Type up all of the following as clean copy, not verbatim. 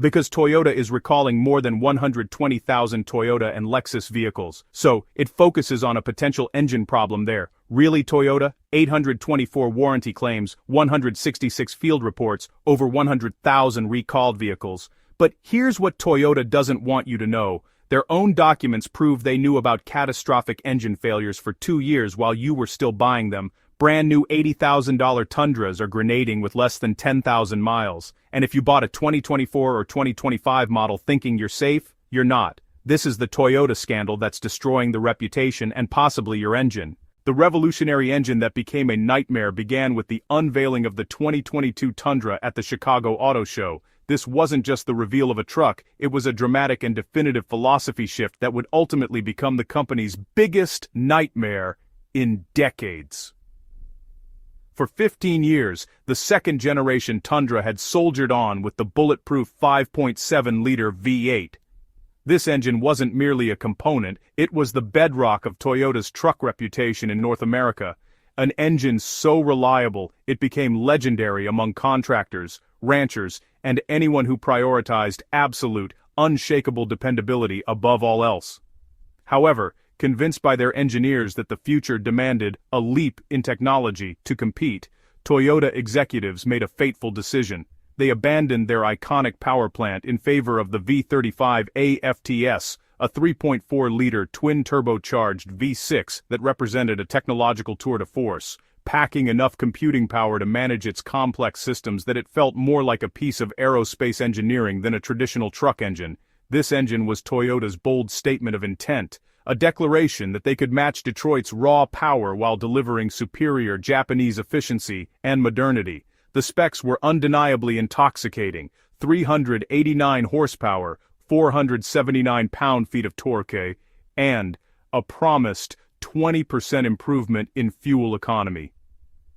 Because Toyota is recalling more than 120,000 Toyota and Lexus vehicles, so it focuses on a potential engine problem there. Really, Toyota? 824 warranty claims, 166 field reports, over 100,000 recalled vehicles. But here's what Toyota doesn't want you to know. Their own documents prove they knew about catastrophic engine failures for 2 years while you were still buying them. Brand new $80,000 Tundras are grenading with less than 10,000 miles. And if you bought a 2024 or 2025 model thinking you're safe, you're not. This is the Toyota scandal that's destroying the reputation and possibly your engine. The revolutionary engine that became a nightmare began with the unveiling of the 2022 Tundra at the Chicago Auto Show. This wasn't just the reveal of a truck, it was a dramatic and definitive philosophy shift that would ultimately become the company's biggest nightmare in decades. For 15 years, the second-generation Tundra had soldiered on with the bulletproof 5.7-liter V8. This engine wasn't merely a component, it was the bedrock of Toyota's truck reputation in North America. An engine so reliable, it became legendary among contractors, ranchers, and anyone who prioritized absolute, unshakable dependability above all else. However, convinced by their engineers that the future demanded a leap in technology to compete, Toyota executives made a fateful decision. They abandoned their iconic power plant in favor of the V35 AFTS, a 3.4-liter twin-turbocharged V6 that represented a technological tour de force, packing enough computing power to manage its complex systems that it felt more like a piece of aerospace engineering than a traditional truck engine. This engine was Toyota's bold statement of intent, a declaration that they could match Detroit's raw power while delivering superior Japanese efficiency and modernity. The specs were undeniably intoxicating: 389 horsepower, 479 pound-feet of torque, and a promised 20% improvement in fuel economy.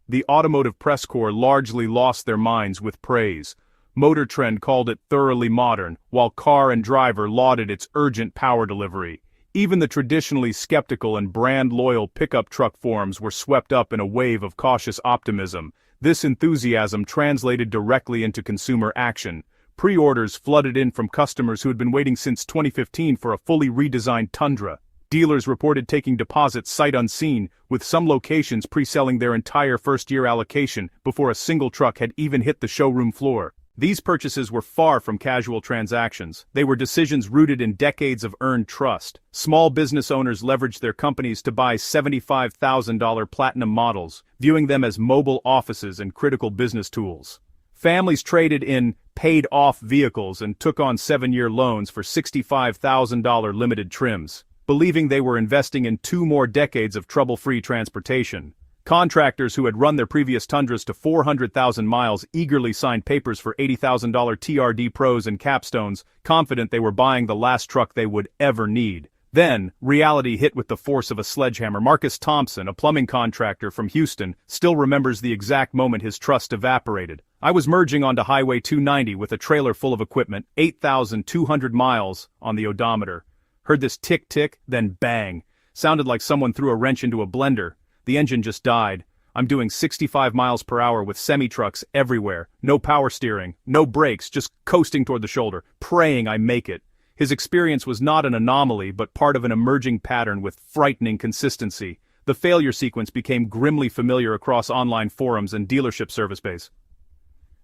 The automotive press corps largely lost their minds with praise. Motor Trend called it thoroughly modern, while Car and Driver lauded its urgent power delivery. Even the traditionally skeptical and brand-loyal pickup truck forums were swept up in a wave of cautious optimism. This enthusiasm translated directly into consumer action. Pre-orders flooded in from customers who had been waiting since 2015 for a fully redesigned Tundra. Dealers reported taking deposits sight unseen, with some locations pre-selling their entire first-year allocation before a single truck had even hit the showroom floor. These purchases were far from casual transactions. They were decisions rooted in decades of earned trust. Small business owners leveraged their companies to buy $75,000 platinum models, viewing them as mobile offices and critical business tools. Families traded in paid-off vehicles and took on 7-year loans for $65,000 limited trims, believing they were investing in 2 more decades of trouble-free transportation. Contractors who had run their previous Tundras to 400,000 miles eagerly signed papers for $80,000 TRD Pros and capstones, confident they were buying the last truck they would ever need. Then, reality hit with the force of a sledgehammer. Marcus Thompson, a plumbing contractor from Houston, still remembers the exact moment his trust evaporated. "I was merging onto Highway 290 with a trailer full of equipment, 8,200 miles on the odometer. Heard this tick-tick, then bang. Sounded like someone threw a wrench into a blender. The engine just died. I'm doing 65 miles per hour with semi-trucks everywhere. No power steering, no brakes, just coasting toward the shoulder, praying I make it." His experience was not an anomaly but part of an emerging pattern with frightening consistency. The failure sequence became grimly familiar across online forums and dealership service bays.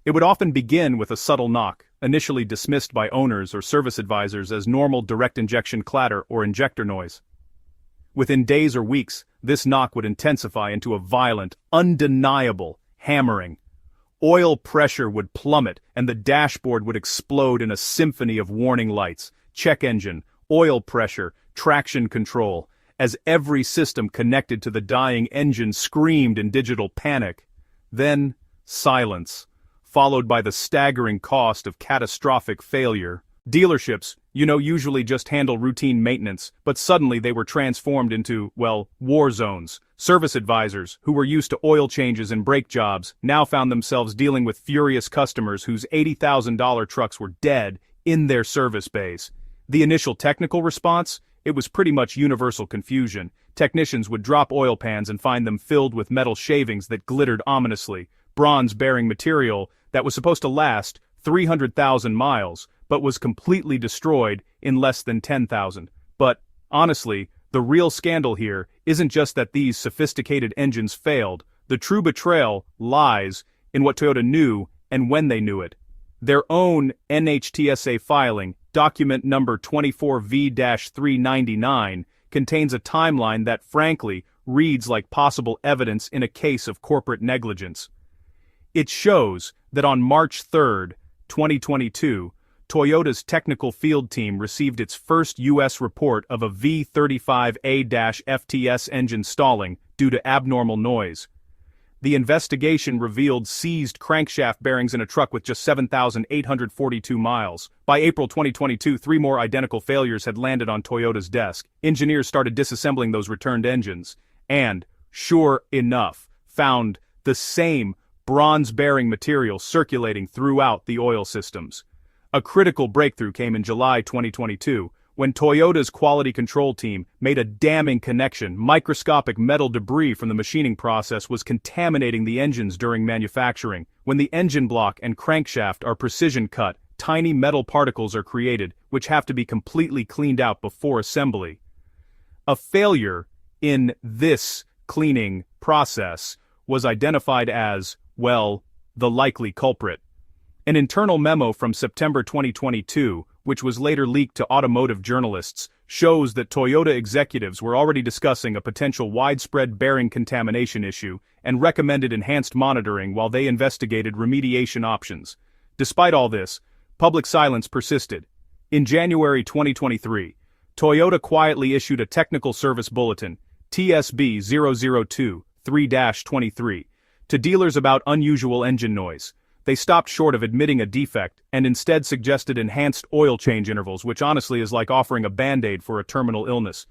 It would often begin with a subtle knock, initially dismissed by owners or service advisors as normal direct injection clatter or injector noise. Within days or weeks, this knock would intensify into a violent, undeniable hammering. Oil pressure would plummet and the dashboard would explode in a symphony of warning lights: check engine, oil pressure, traction control, as every system connected to the dying engine screamed in digital panic. Then, silence, followed by the staggering cost of catastrophic failure. Dealerships, usually just handle routine maintenance, but suddenly they were transformed into, war zones. Service advisors, who were used to oil changes and brake jobs, now found themselves dealing with furious customers whose $80,000 trucks were dead in their service bays. The initial technical response? It was pretty much universal confusion. Technicians would drop oil pans and find them filled with metal shavings that glittered ominously, bronze-bearing material that was supposed to last 300,000 miles, but was completely destroyed in less than 10,000. But, honestly, the real scandal here isn't just that these sophisticated engines failed. The true betrayal lies in what Toyota knew and when they knew it. Their own NHTSA filing, document number 24V-399, contains a timeline that, frankly, reads like possible evidence in a case of corporate negligence. It shows that on March 3, 2022, Toyota's technical field team received its first U.S. report of a V35A-FTS engine stalling due to abnormal noise. The investigation revealed seized crankshaft bearings in a truck with just 7,842 miles. By April 2022, 3 more identical failures had landed on Toyota's desk. Engineers started disassembling those returned engines, and, sure enough, found the same bronze bearing material circulating throughout the oil systems. A critical breakthrough came in July 2022, when Toyota's quality control team made a damning connection. Microscopic metal debris from the machining process was contaminating the engines during manufacturing. When the engine block and crankshaft are precision cut, tiny metal particles are created, which have to be completely cleaned out before assembly. A failure in this cleaning process was identified as, well, the likely culprit. An internal memo from September 2022, which was later leaked to automotive journalists, shows that Toyota executives were already discussing a potential widespread bearing contamination issue and recommended enhanced monitoring while they investigated remediation options. Despite all this, public silence persisted. In January 2023, Toyota quietly issued a technical service bulletin, TSB 002-3-23, to dealers about unusual engine noise. They stopped short of admitting a defect and instead suggested enhanced oil change intervals, which honestly is like offering a band-aid for a terminal illness.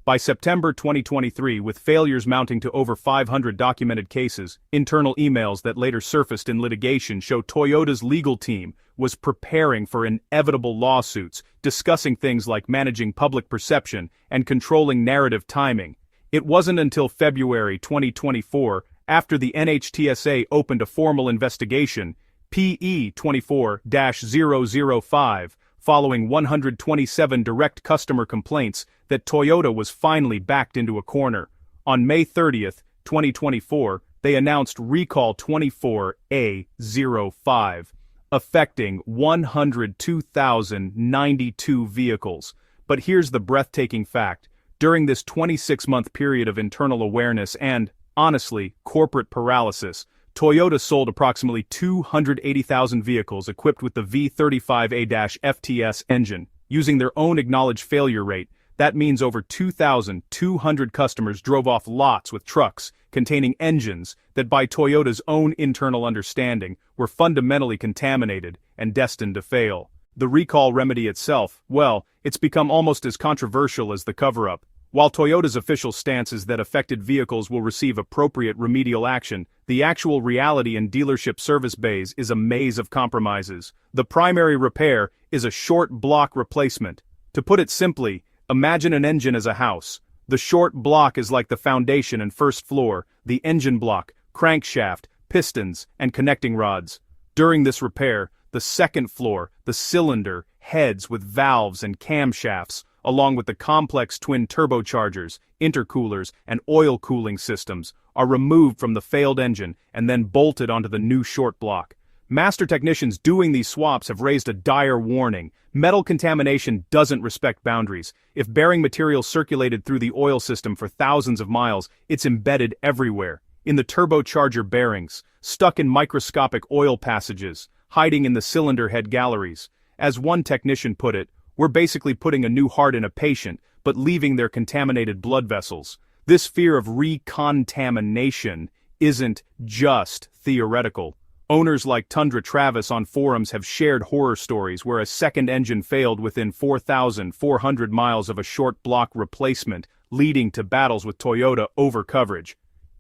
By September 2023, with failures mounting to over 500 documented cases, internal emails that later surfaced in litigation show Toyota's legal team was preparing for inevitable lawsuits, discussing things like managing public perception and controlling narrative timing. It wasn't until February 2024, after the NHTSA opened a formal investigation, PE 24-005, following 127 direct customer complaints, that Toyota was finally backed into a corner. On May 30, 2024, they announced Recall 24A05, affecting 102,092 vehicles. But here's the breathtaking fact. During this 26-month period of internal awareness and, honestly, corporate paralysis, Toyota sold approximately 280,000 vehicles equipped with the V35A-FTS engine. Using their own acknowledged failure rate, that means over 2,200 customers drove off lots with trucks containing engines that, by Toyota's own internal understanding, were fundamentally contaminated and destined to fail. The recall remedy itself, well, it's become almost as controversial as the cover-up. While Toyota's official stance is that affected vehicles will receive appropriate remedial action, the actual reality in dealership service bays is a maze of compromises. The primary repair is a short block replacement. To put it simply, imagine an engine as a house. The short block is like the foundation and first floor, the engine block, crankshaft, pistons, and connecting rods. During this repair, the second floor, the cylinder, heads with valves and camshafts, along with the complex twin turbochargers, intercoolers, and oil cooling systems, are removed from the failed engine and then bolted onto the new short block. Master technicians doing these swaps have raised a dire warning. Metal contamination doesn't respect boundaries. If bearing material circulated through the oil system for thousands of miles, it's embedded everywhere. In the turbocharger bearings, stuck in microscopic oil passages, hiding in the cylinder head galleries. As one technician put it, we're basically putting a new heart in a patient, but leaving their contaminated blood vessels. This fear of recontamination isn't just theoretical. Owners like Tundra Travis on forums have shared horror stories where a second engine failed within 4,400 miles of a short block replacement, leading to battles with Toyota over coverage.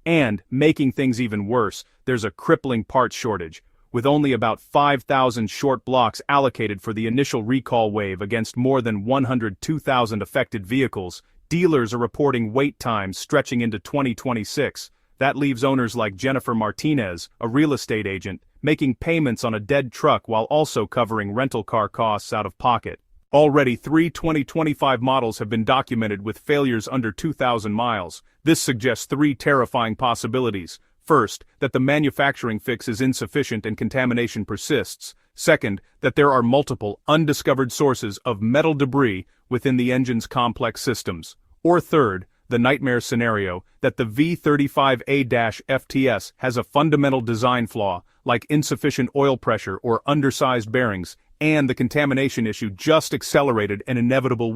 And, making things even worse, there's a crippling parts shortage. With only about 5,000 short blocks allocated for the initial recall wave against more than 102,000 affected vehicles, dealers are reporting wait times stretching into 2026. That leaves owners like Jennifer Martinez, a real estate agent, making payments on a dead truck while also covering rental car costs out of pocket. Already 3 2025 models have been documented with failures under 2,000 miles. This suggests 3 terrifying possibilities. First, that the manufacturing fix is insufficient and contamination persists. Second, that there are multiple, undiscovered sources of metal debris within the engine's complex systems. Or third, the nightmare scenario, that the V35A-FTS has a fundamental design flaw, like insufficient oil pressure or undersized bearings, and the contamination issue just accelerated an inevitable